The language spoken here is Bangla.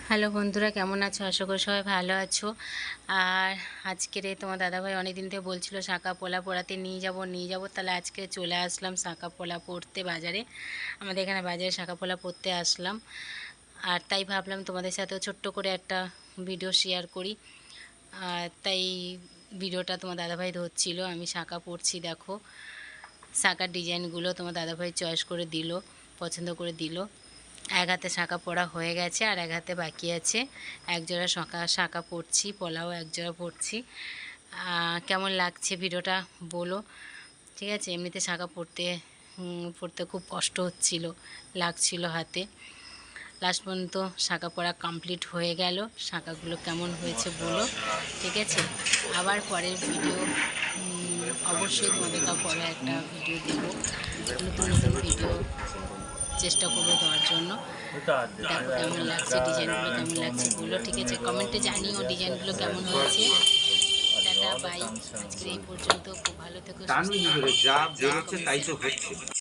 হ্যালো বন্ধুরা, কেমন আছো? আশা করি সবাই ভালো আছো। আর আজকের তোমার দাদাভাই অনেক দিন থেকে বলছিল শাঁখা পোলা পড়াতে নিয়ে যাব, তাহলে আজকে চলে আসলাম শাঁখা পোলা পড়তে বাজারে। আমাদের এখানে বাজারে শাঁখা পোলা পড়তে আসলাম। আর তাই ভাবলাম তোমাদের সাথেও ছোট্ট করে একটা ভিডিও শেয়ার করি। আর তাই ভিডিওটা তোমার দাদাভাই ধরছিল, আমি শাঁখা পড়ছি। দেখো শাঁখার ডিজাইনগুলো তোমার দাদাভাই চয়েস করে দিল, পছন্দ করে দিল। এক হাতে শাঁখা পরা হয়ে গেছে আর এক হাতে বাকি আছে। এক জোড়া শাঁখা পরছি, পলাও এক জোড়া পরছি। কেমন লাগছে ভিডিওটা বলো, ঠিক আছে? এমনিতে শাঁখা পরতে খুব কষ্ট লাগছিল হাতে। লাস্ট পর্যন্ত শাঁখা পরা কমপ্লিট হয়ে গেল। শাঁখাগুলো কেমন হয়েছে বলো, ঠিক আছে? আবার পরের ভিডিও অবশ্যই তোমাদেরকে পরে একটা ভিডিও দেবো, নতুন নতুন ভিডিও চেষ্টা করবো দেওয়ার জন্য। দেখো কেমন লাগছে, ডিজাইনগুলো কেমন লাগছে বলো, ঠিক আছে? কমেন্টে জানিও ডিজাইনগুলো কেমন হয়েছে। টাটা বাই, আজকে এই পর্যন্ত। খুব ভালো থেকো, সুস্থ থেকো।